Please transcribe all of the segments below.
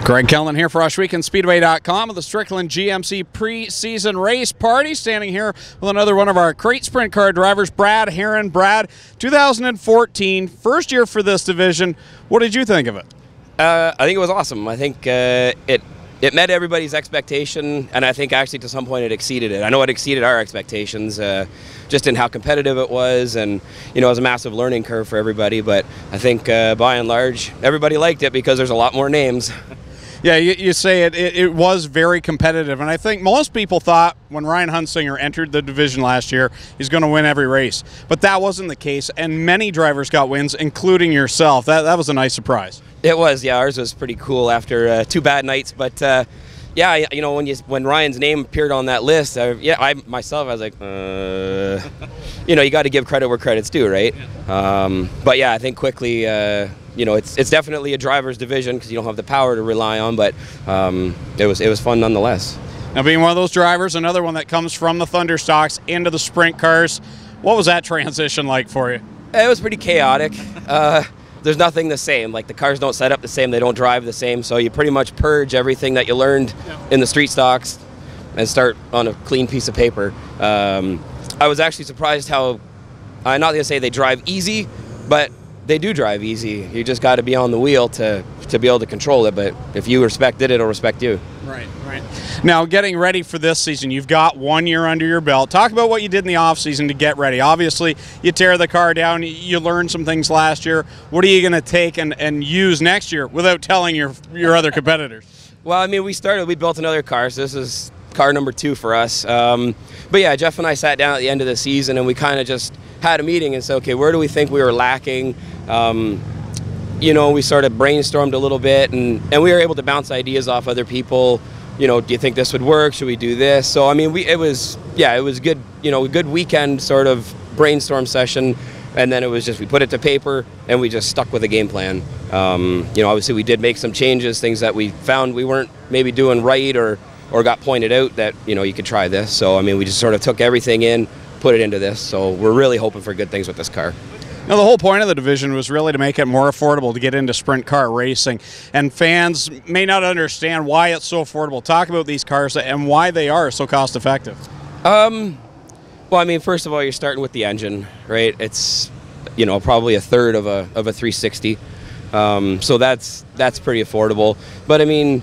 Greg Kellman here for Ohsweken Speedway.com with the Strickland GMC pre-season race party. Standing here with another one of our crate sprint car drivers, Brad Herron. Brad, 2014, first year for this division. What did you think of it? I think it was awesome. I think it met everybody's expectation, and I think actually to some point it exceeded it. I know it exceeded our expectations, just in how competitive it was, and it was a massive learning curve for everybody. But I think by and large, everybody liked it because there's a lot more names. Yeah, you say it was very competitive, and I think most people thought when Ryan Hunsinger entered the division last year, he's going to win every race. But that wasn't the case, and many drivers got wins, including yourself. That was a nice surprise. It was, yeah. Ours was pretty cool after 2 bad nights, but yeah, when Ryan's name appeared on that list, I myself was like, you got to give credit where credit's due, right? But yeah, I think quickly, it's definitely a driver's division because you don't have the power to rely on, but it was fun nonetheless. Now, being one of those drivers, another one that comes from the Thunder Stocks into the sprint cars, what was that transition like for you? It was pretty chaotic. There's nothing the same. Like, the cars don't set up the same, they don't drive the same, so you pretty much purge everything that you learned in the street stocks and start on a clean piece of paper. I was actually surprised how, I'm not going to say they drive easy, but they do drive easy. You just got to be on the wheel to be able to control it, but if you respect it, it'll respect you. Right, right. Now, getting ready for this season, you've got 1 year under your belt. Talk about what you did in the off-season to get ready. Obviously, you tear the car down, you learned some things last year. What are you going to take and use next year without telling your other competitors? Well, I mean, we built another car, so this is car number 2 for us. But yeah, Jeff and I sat down at the end of the season, and we kind of just had a meeting and said, okay, where do we think we were lacking? We sort of brainstormed a little bit, and we were able to bounce ideas off other people. Do you think this would work? Should we do this? So I mean, it was good. A good weekend sort of brainstorm session, and then it was just we put it to paper and we just stuck with a game plan. Obviously we did make some changes, things that we found we weren't maybe doing right or got pointed out that you could try this. So I mean, we just sort of took everything in, put it into this. So we're really hoping for good things with this car. Now, the whole point of the division was really to make it more affordable to get into sprint car racing, and fans may not understand why it's so affordable. Talk about these cars and why they are so cost effective. Well, I mean, first of all, you're starting with the engine, right? It's probably a third of a 360, so that's pretty affordable. But I mean,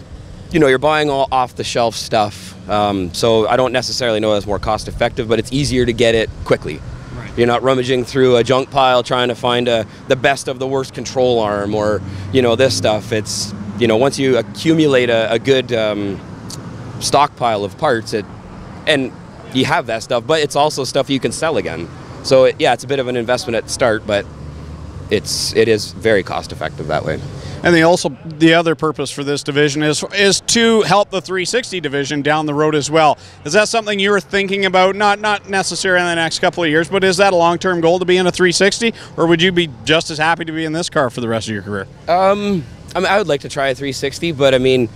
you're buying all off the shelf stuff, so I don't necessarily know that's more cost effective, but it's easier to get it quickly. You're not rummaging through a junk pile trying to find the best of the worst control arm or, this stuff. It's, once you accumulate a good stockpile of parts, and you have that stuff, but it's also stuff you can sell again. So, it's a bit of an investment at the start, but it is very cost effective that way. And the other purpose for this division is to help the 360 division down the road as well. Is that something you were thinking about, not necessarily in the next couple of years, but is that a long-term goal to be in a 360, or would you be just as happy to be in this car for the rest of your career? I mean, I would like to try a 360, but I mean,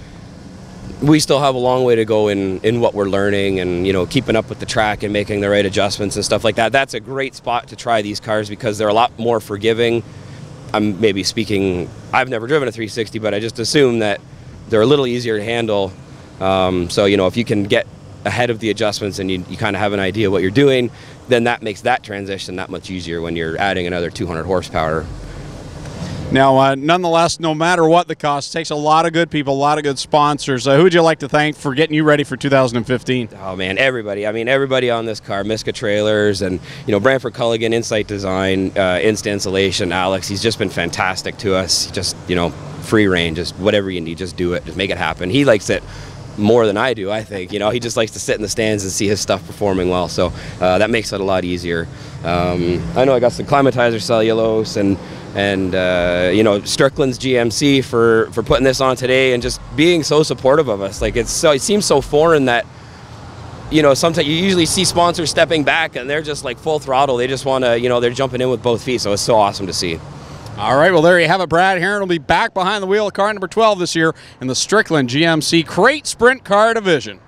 we still have a long way to go in what we're learning and, keeping up with the track and making the right adjustments and stuff like that. That's a great spot to try these cars because they're a lot more forgiving. I'm maybe speaking, I've never driven a 360, but I just assume that they're a little easier to handle. So, if you can get ahead of the adjustments and you kind of have an idea what you're doing, then that makes that transition that much easier when you're adding another 200 horsepower. Now, nonetheless, no matter what the cost, it takes a lot of good people, a lot of good sponsors. Who would you like to thank for getting you ready for 2015? Oh, man, everybody. I mean, everybody on this car, Miska Trailers and, Brantford Culligan, Insight Design, Insta Insulation, Alex. He's just been fantastic to us. Just, free reign, just whatever you need, just do it. Just make it happen. He likes it more than I do, I think. He just likes to sit in the stands and see his stuff performing well. So that makes it a lot easier. I know I got some climatizer cellulose and Strickland's GMC for putting this on today and just being so supportive of us. Like, it seems so foreign that sometimes you usually see sponsors stepping back and they're just like full throttle. They just want to, they're jumping in with both feet. So it's so awesome to see. All right, well, there you have it. Brad Herron will be back behind the wheel of car number 12 this year in the Strickland GMC Crate Sprint Car Division.